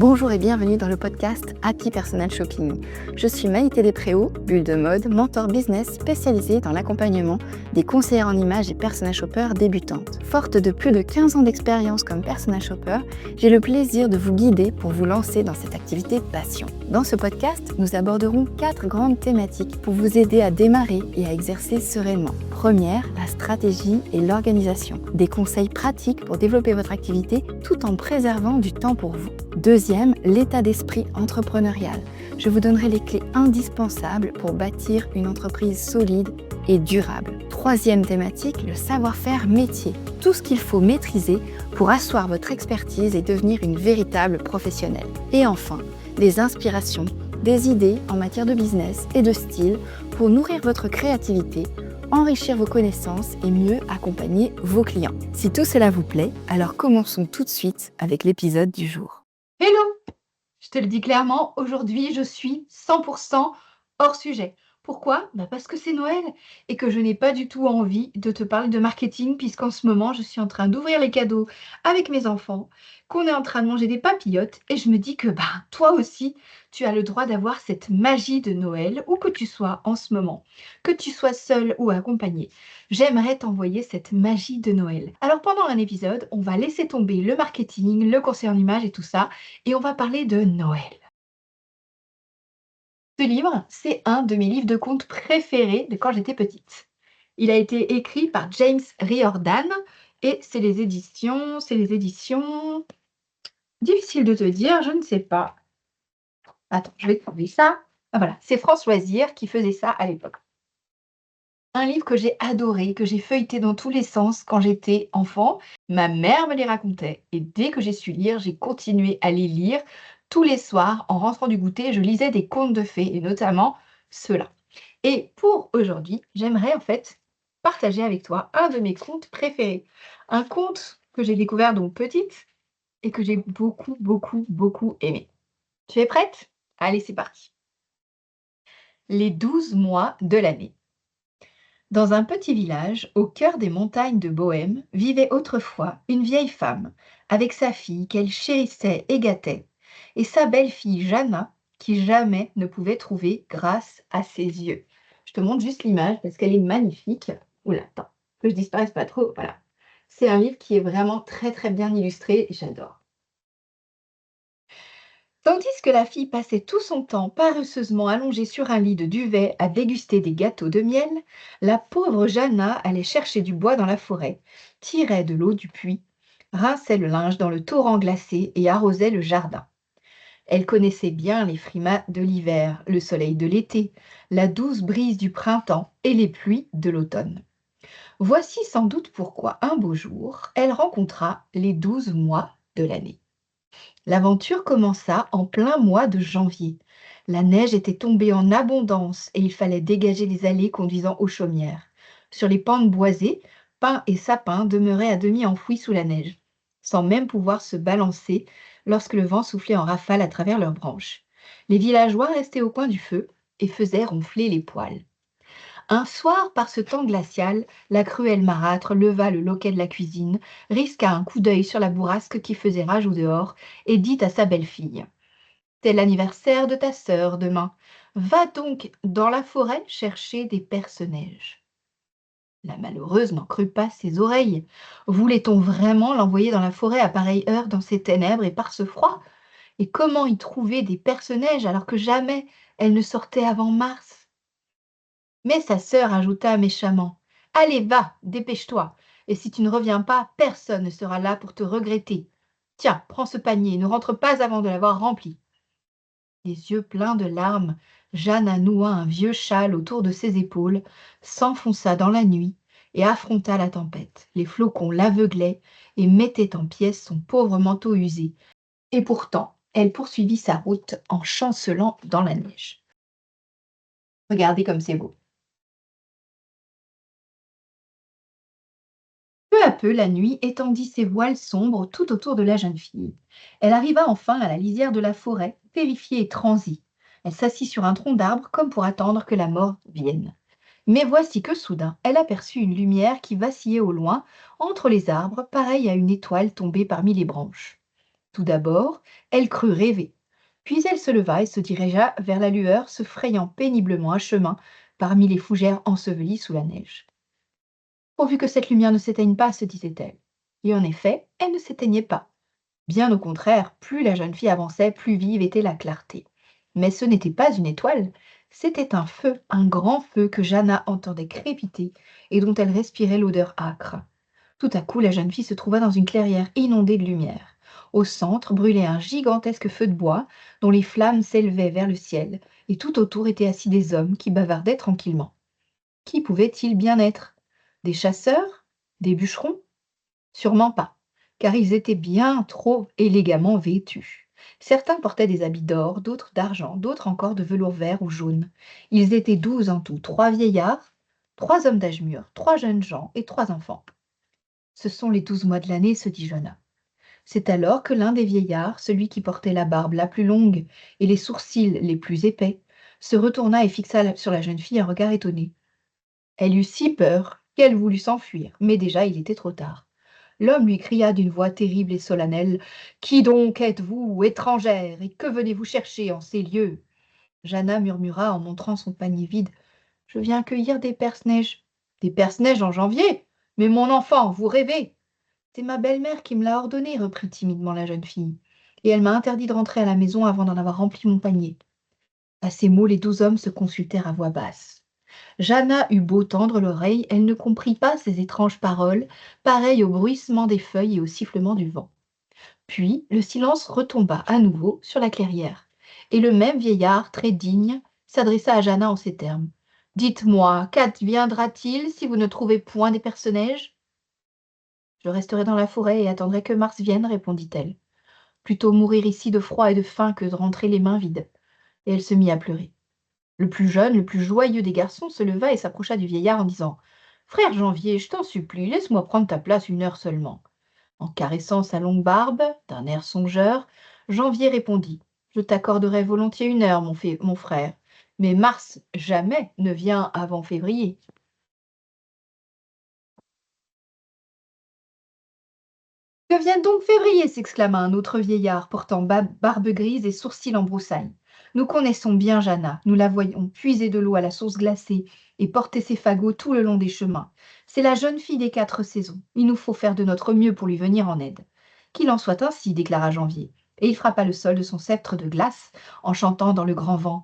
Bonjour et bienvenue dans le podcast Happy Personal Shopping. Je suis Maïté Despréaux, bulle de mode, mentor business spécialisée dans l'accompagnement des conseillères en images et personal shoppers débutantes. Forte de plus de 15 ans d'expérience comme personal shopper, j'ai le plaisir de vous guider pour vous lancer dans cette activité passion. Dans ce podcast, nous aborderons 4 grandes thématiques pour vous aider à démarrer et à exercer sereinement. Première, la stratégie et l'organisation. Des conseils pratiques pour développer votre activité tout en préservant du temps pour vous. Deuxième, l'état d'esprit entrepreneurial. Je vous donnerai les clés indispensables pour bâtir une entreprise solide et durable. Troisième thématique, le savoir-faire métier. Tout ce qu'il faut maîtriser pour asseoir votre expertise et devenir une véritable professionnelle. Et enfin, les inspirations, des idées en matière de business et de style pour nourrir votre créativité, enrichir vos connaissances et mieux accompagner vos clients. Si tout cela vous plaît, alors commençons tout de suite avec l'épisode du jour. Hello! Je te le dis clairement, aujourd'hui, je suis 100% hors sujet. Pourquoi? Parce que c'est Noël et que je n'ai pas du tout envie de te parler de marketing puisqu'en ce moment, je suis en train d'ouvrir les cadeaux avec mes enfants, qu'on est en train de manger des papillotes et je me dis que toi aussi, tu as le droit d'avoir cette magie de Noël où que tu sois en ce moment, que tu sois seul ou accompagné. J'aimerais t'envoyer cette magie de Noël. Alors pendant un épisode, on va laisser tomber le marketing, le conseil en image et tout ça et on va parler de Noël. Ce livre, c'est un de mes livres de contes préférés de quand j'étais petite. Il a été écrit par James Riordan et c'est les éditions difficile de te dire, je ne sais pas. Attends, je vais trouver ça. Ah voilà, c'est France Loisirs qui faisait ça à l'époque. Un livre que j'ai adoré, que j'ai feuilleté dans tous les sens quand j'étais enfant. Ma mère me les racontait et dès que j'ai su lire, j'ai continué à les lire. Tous les soirs, en rentrant du goûter, je lisais des contes de fées et notamment ceux-là. Et pour aujourd'hui, j'aimerais en fait partager avec toi un de mes contes préférés. Un conte que j'ai découvert donc petite et que j'ai beaucoup, beaucoup, beaucoup aimé. Tu es prête? Allez, c'est parti. Les 12 mois de l'année. Dans un petit village, au cœur des montagnes de Bohême, vivait autrefois une vieille femme, avec sa fille qu'elle chérissait et gâtait, et sa belle-fille Jeanna, qui jamais ne pouvait trouver grâce à ses yeux. Je te montre juste l'image parce qu'elle est magnifique. Oula, attends, que je disparaisse pas trop, voilà. C'est un livre qui est vraiment très très bien illustré et j'adore. Tandis que la fille passait tout son temps paresseusement allongée sur un lit de duvet à déguster des gâteaux de miel, la pauvre Jeanna allait chercher du bois dans la forêt, tirait de l'eau du puits, rinçait le linge dans le torrent glacé et arrosait le jardin. Elle connaissait bien les frimas de l'hiver, le soleil de l'été, la douce brise du printemps et les pluies de l'automne. Voici sans doute pourquoi un beau jour, elle rencontra les 12 mois de l'année. L'aventure commença en plein mois de janvier. La neige était tombée en abondance et il fallait dégager les allées conduisant aux chaumières. Sur les pentes boisées, pins et sapins demeuraient à demi enfouis sous la neige, sans même pouvoir se balancer lorsque le vent soufflait en rafale à travers leurs branches. Les villageois restaient au coin du feu et faisaient ronfler les poêles. Un soir, par ce temps glacial, la cruelle marâtre leva le loquet de la cuisine, risqua un coup d'œil sur la bourrasque qui faisait rage au dehors, et dit à sa belle-fille: «C'est l'anniversaire de ta sœur demain. Va donc dans la forêt chercher des perce-neige.» La malheureuse n'en crut pas ses oreilles. Voulait-on vraiment l'envoyer dans la forêt à pareille heure, dans ces ténèbres et par ce froid? Et comment y trouver des perce-neige alors que jamais elle ne sortait avant mars? Mais sa sœur ajouta méchamment: «Allez, va, dépêche-toi, et si tu ne reviens pas, personne ne sera là pour te regretter. Tiens, prends ce panier, ne rentre pas avant de l'avoir rempli.» Les yeux pleins de larmes, Jeanne noua un vieux châle autour de ses épaules, s'enfonça dans la nuit et affronta la tempête. Les flocons l'aveuglaient et mettaient en pièces son pauvre manteau usé. Et pourtant, elle poursuivit sa route en chancelant dans la neige. Regardez comme c'est beau. Peu à peu, la nuit étendit ses voiles sombres tout autour de la jeune fille. Elle arriva enfin à la lisière de la forêt, terrifiée et transie. Elle s'assit sur un tronc d'arbre comme pour attendre que la mort vienne. Mais voici que soudain, elle aperçut une lumière qui vacillait au loin, entre les arbres, pareille à une étoile tombée parmi les branches. Tout d'abord, elle crut rêver. Puis elle se leva et se dirigea vers la lueur, se frayant péniblement un chemin parmi les fougères ensevelies sous la neige. Pourvu que cette lumière ne s'éteigne pas, se disait-elle. Et en effet, elle ne s'éteignait pas. Bien au contraire, plus la jeune fille avançait, plus vive était la clarté. Mais ce n'était pas une étoile, c'était un feu, un grand feu que Jeanna entendait crépiter et dont elle respirait l'odeur âcre. Tout à coup, la jeune fille se trouva dans une clairière inondée de lumière. Au centre brûlait un gigantesque feu de bois dont les flammes s'élevaient vers le ciel, et tout autour étaient assis des hommes qui bavardaient tranquillement. Qui pouvaient-ils bien être? Des chasseurs? Des bûcherons? Sûrement pas, car ils étaient bien trop élégamment vêtus. Certains portaient des habits d'or, d'autres d'argent, d'autres encore de velours vert ou jaune. Ils étaient 12 en tout, 3 vieillards, 3 hommes d'âge mûr, 3 jeunes gens et 3 enfants. Ce sont les 12 mois de l'année, se dit Joanna. C'est alors que l'un des vieillards, celui qui portait la barbe la plus longue et les sourcils les plus épais, se retourna et fixa sur la jeune fille un regard étonné. Elle eut si peur qu'elle voulut s'enfuir, mais déjà il était trop tard. L'homme lui cria d'une voix terrible et solennelle: Qui donc êtes-vous, étrangère, et que venez-vous chercher en ces lieux? Jeanna murmura en montrant son panier vide: Je viens cueillir des perce-neige. Des perce-neige en janvier? Mais mon enfant, vous rêvez! C'est ma belle-mère qui me l'a ordonné, reprit timidement la jeune fille. Et elle m'a interdit de rentrer à la maison avant d'en avoir rempli mon panier. À ces mots, les 12 hommes se consultèrent à voix basse. Jeanna eut beau tendre l'oreille, elle ne comprit pas ces étranges paroles, pareilles au bruissement des feuilles et au sifflement du vent. Puis le silence retomba à nouveau sur la clairière, et le même vieillard, très digne, s'adressa à Jeanna en ces termes. Dites-moi, qu'adviendra-t-il si vous ne trouvez point des personnages? Je resterai dans la forêt et attendrai que Mars vienne, répondit-elle. Plutôt mourir ici de froid et de faim que de rentrer les mains vides. Et elle se mit à pleurer. Le plus jeune, le plus joyeux des garçons se leva et s'approcha du vieillard en disant: Frère Janvier, je t'en supplie, laisse-moi prendre ta place 1 heure seulement. En caressant sa longue barbe, d'un air songeur, Janvier répondit: Je t'accorderai volontiers 1 heure, mon frère, mais Mars jamais ne vient avant février. Que vient donc février? S'exclama un autre vieillard, portant barbe grise et sourcils en broussailles. Nous connaissons bien Jeanna, nous la voyons puiser de l'eau à la source glacée et porter ses fagots tout le long des chemins. C'est la jeune fille des 4 saisons. Il nous faut faire de notre mieux pour lui venir en aide. Qu'il en soit ainsi, déclara Janvier, et il frappa le sol de son sceptre de glace en chantant dans le grand vent.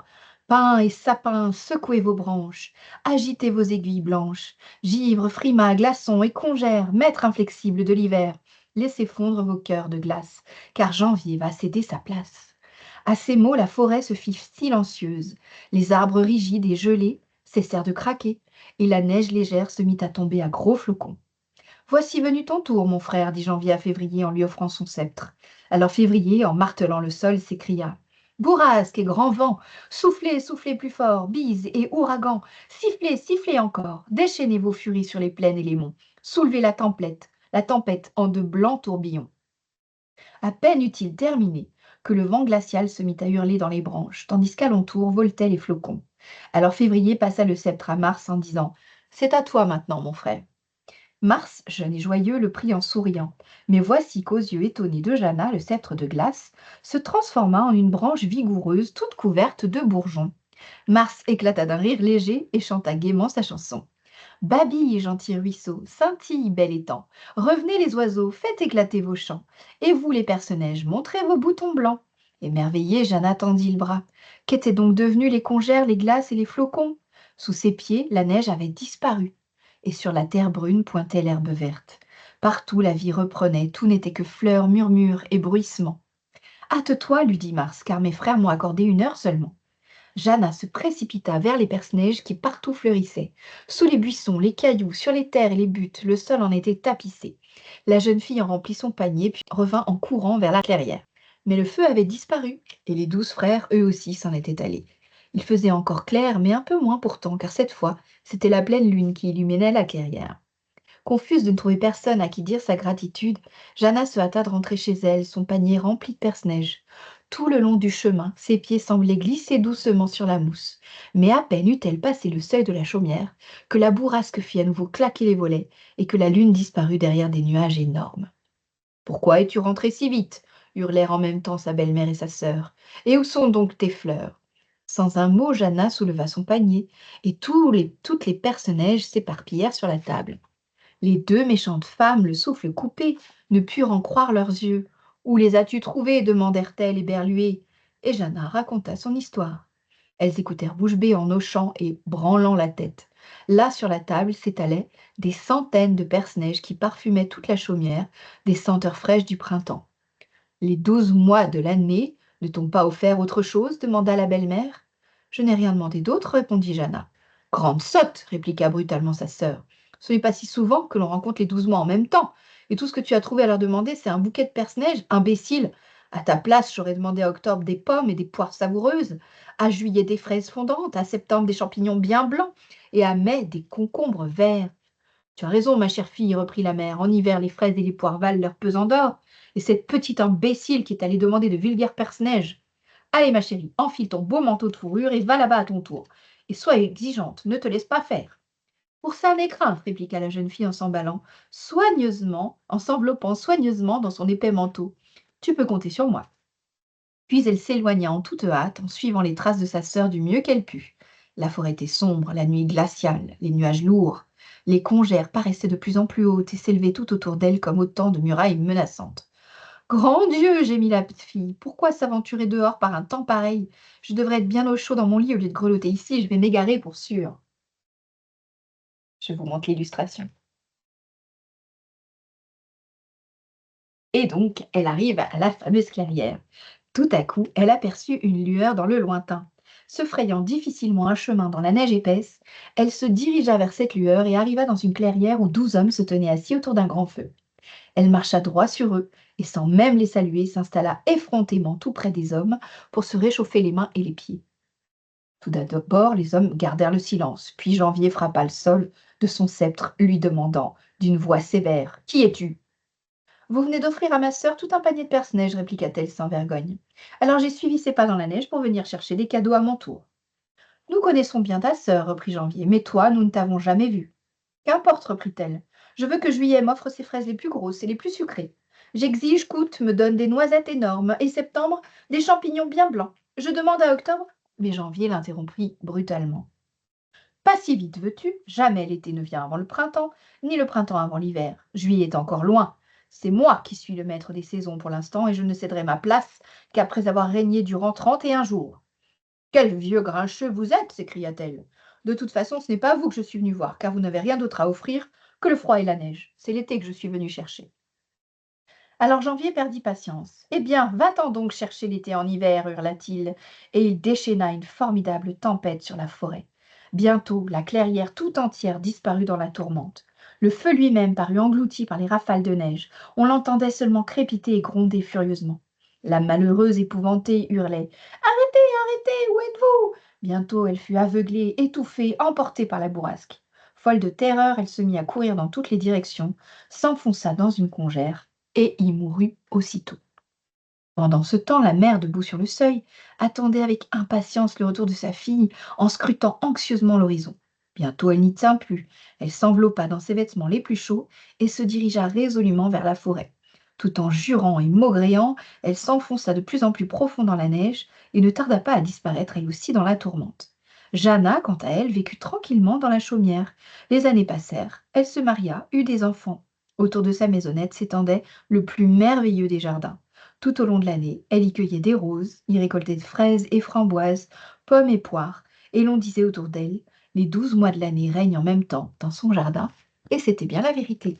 Pins et sapins, secouez vos branches, agitez vos aiguilles blanches, givre, frimas, glaçons et congères, maîtres inflexibles de l'hiver. Laissez fondre vos cœurs de glace, car Janvier va céder sa place. À ces mots, la forêt se fit silencieuse. Les arbres rigides et gelés cessèrent de craquer, et la neige légère se mit à tomber à gros flocons. Voici venu ton tour, mon frère, dit Janvier à Février en lui offrant son sceptre. Alors Février, en martelant le sol, s'écria: Bourrasque et grand vent, soufflez, soufflez plus fort, bise et ouragan, sifflez, sifflez encore, déchaînez vos furies sur les plaines et les monts, soulevez la tempête en de blancs tourbillons. À peine eut-il terminé que le vent glacial se mit à hurler dans les branches, tandis qu'alentour voletaient les flocons. Alors Février passa le sceptre à Mars en disant: C'est à toi maintenant, mon frère. Mars, jeune et joyeux, le prit en souriant. Mais voici qu'aux yeux étonnés de Jeanna, le sceptre de glace se transforma en une branche vigoureuse, toute couverte de bourgeons. Mars éclata d'un rire léger et chanta gaiement sa chanson. Babille, gentil ruisseau, scintille, bel étang, revenez les oiseaux, faites éclater vos chants. Et vous, les personnages, montrez vos boutons blancs. Émerveillée, Jeanne tendit le bras. Qu'étaient donc devenus les congères, les glaces et les flocons? Sous ses pieds, la neige avait disparu. Et sur la terre brune pointait l'herbe verte. Partout, la vie reprenait, tout n'était que fleurs, murmures et bruissements. Hâte-toi, lui dit Mars, car mes frères m'ont accordé 1 heure seulement. Jeanna se précipita vers les perce-neige qui partout fleurissaient. Sous les buissons, les cailloux, sur les terres et les buttes, le sol en était tapissé. La jeune fille en remplit son panier, puis revint en courant vers la clairière. Mais le feu avait disparu, et les 12 frères, eux aussi, s'en étaient allés. Il faisait encore clair, mais un peu moins pourtant, car cette fois, c'était la pleine lune qui illuminait la clairière. Confuse de ne trouver personne à qui dire sa gratitude, Jeanna se hâta de rentrer chez elle, son panier rempli de perce-neige. Tout le long du chemin, ses pieds semblaient glisser doucement sur la mousse. Mais à peine eut-elle passé le seuil de la chaumière que la bourrasque fit à nouveau claquer les volets et que la lune disparut derrière des nuages énormes. « Pourquoi es-tu rentrée si vite? hurlèrent en même temps sa belle-mère et sa sœur. Et où sont donc tes fleurs? Sans un mot, Jeanna souleva son panier, et toutes les perce-neige s'éparpillèrent sur la table. Les deux méchantes femmes, le souffle coupé, ne purent en croire leurs yeux. Où les as-tu trouvées demandèrent-elles éberluées. Et Jeanna raconta son histoire. Elles écoutèrent bouche bée en hochant et branlant la tête. Là, sur la table, s'étalaient des centaines de perce-neige qui parfumaient toute la chaumière, des senteurs fraîches du printemps. Les 12 mois de l'année, ne t'ont pas offert autre chose demanda la belle-mère. Je n'ai rien demandé d'autre, répondit Jeanna. Grande sotte, répliqua brutalement sa sœur. Ce n'est pas si souvent que l'on rencontre les 12 mois en même temps. Et tout ce que tu as trouvé à leur demander, c'est un bouquet de perce-neige, imbécile. À ta place, j'aurais demandé à octobre des pommes et des poires savoureuses, à juillet des fraises fondantes, à septembre des champignons bien blancs, et à mai des concombres verts. Tu as raison, ma chère fille, reprit la mère. En hiver, les fraises et les poires valent leur pesant d'or. Et cette petite imbécile qui est allée demander de vulgaires perce-neige. Allez, ma chérie, enfile ton beau manteau de fourrure et va là-bas à ton tour. Et sois exigeante, ne te laisse pas faire. Pour ça, n'aie crainte, répliqua la jeune fille en s'emballant soigneusement, en s'enveloppant soigneusement dans son épais manteau. Tu peux compter sur moi. Puis elle s'éloigna en toute hâte, en suivant les traces de sa sœur du mieux qu'elle put. La forêt était sombre, la nuit glaciale, les nuages lourds. Les congères paraissaient de plus en plus hautes et s'élevaient tout autour d'elle comme autant de murailles menaçantes. Grand Dieu, gémit la petite fille, pourquoi s'aventurer dehors par un temps pareil? Je devrais être bien au chaud dans mon lit au lieu de grelotter ici, je vais m'égarer pour sûr. Je vous montre l'illustration. Et donc, elle arrive à la fameuse clairière. Tout à coup, elle aperçut une lueur dans le lointain. Se frayant difficilement un chemin dans la neige épaisse, elle se dirigea vers cette lueur et arriva dans une clairière où 12 hommes se tenaient assis autour d'un grand feu. Elle marcha droit sur eux et sans même les saluer, s'installa effrontément tout près des hommes pour se réchauffer les mains et les pieds. Tout d'abord, les hommes gardèrent le silence, puis Janvier frappa le sol de son sceptre, lui demandant d'une voix sévère: Qui es-tu? Vous venez d'offrir à ma sœur tout un panier de perce-neige, répliqua-t-elle sans vergogne. Alors j'ai suivi ses pas dans la neige pour venir chercher des cadeaux à mon tour. Nous connaissons bien ta sœur, reprit Janvier, mais toi, nous ne t'avons jamais vue. Qu'importe, reprit-elle. Je veux que Juillet m'offre ses fraises les plus grosses et les plus sucrées. J'exige qu'Août me donne des noisettes énormes et Septembre des champignons bien blancs. Je demande à Octobre. Mais Janvier l'interrompit brutalement. Pas si vite, veux-tu? Jamais l'été ne vient avant le printemps, ni le printemps avant l'hiver. Juillet est encore loin. C'est moi qui suis le maître des saisons pour l'instant et je ne céderai ma place qu'après avoir régné durant 31 jours. Quel vieux grincheux vous êtes, s'écria-t-elle. De toute façon, ce n'est pas vous que je suis venue voir, car vous n'avez rien d'autre à offrir que le froid et la neige. C'est l'été que je suis venue chercher. Alors Janvier perdit patience. Eh bien, va-t'en donc chercher l'été en hiver, hurla-t-il, et il déchaîna une formidable tempête sur la forêt. Bientôt, la clairière tout entière disparut dans la tourmente. Le feu lui-même parut englouti par les rafales de neige. On l'entendait seulement crépiter et gronder furieusement. La malheureuse épouvantée hurlait: Arrêtez, arrêtez, où êtes-vous? Bientôt, elle fut aveuglée, étouffée, emportée par la bourrasque. Folle de terreur, elle se mit à courir dans toutes les directions, s'enfonça dans une congère et y mourut aussitôt. Pendant ce temps, la mère, debout sur le seuil, attendait avec impatience le retour de sa fille en scrutant anxieusement l'horizon. Bientôt, elle n'y tint plus. Elle s'enveloppa dans ses vêtements les plus chauds et se dirigea résolument vers la forêt. Tout en jurant et maugréant, elle s'enfonça de plus en plus profond dans la neige et ne tarda pas à disparaître elle aussi dans la tourmente. Jeanna, quant à elle, vécut tranquillement dans la chaumière. Les années passèrent, elle se maria, eut des enfants. Autour de sa maisonnette s'étendait le plus merveilleux des jardins. Tout au long de l'année, elle y cueillait des roses, y récoltait fraises et framboises, pommes et poires, et l'on disait autour d'elle: les 12 mois de l'année règnent en même temps dans son jardin, et c'était bien la vérité.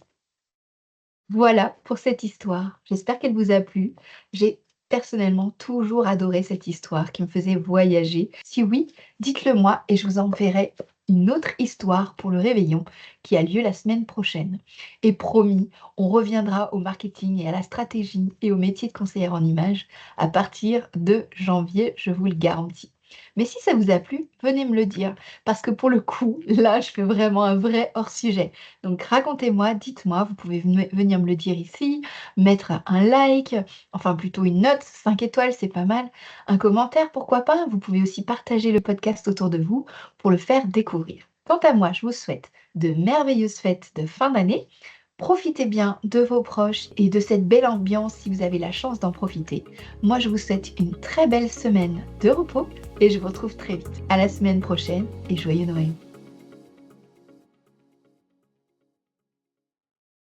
Voilà pour cette histoire. J'espère qu'elle vous a plu. J'ai personnellement toujours adoré cette histoire qui me faisait voyager. Si oui, dites-le moi et je vous enverrai une autre histoire pour le réveillon qui a lieu la semaine prochaine. Et promis, on reviendra au marketing et à la stratégie et au métier de conseillère en images à partir de janvier, je vous le garantis. Mais si ça vous a plu, venez me le dire, parce que pour le coup, là, je fais vraiment un vrai hors-sujet. Donc racontez-moi, dites-moi, vous pouvez venir me le dire ici, mettre un like, enfin plutôt une note, 5 étoiles, c'est pas mal, un commentaire, pourquoi pas. Vous pouvez aussi partager le podcast autour de vous pour le faire découvrir. Quant à moi, je vous souhaite de merveilleuses fêtes de fin d'année. Profitez bien de vos proches et de cette belle ambiance si vous avez la chance d'en profiter. Moi, je vous souhaite une très belle semaine de repos et je vous retrouve très vite. À la semaine prochaine et joyeux Noël.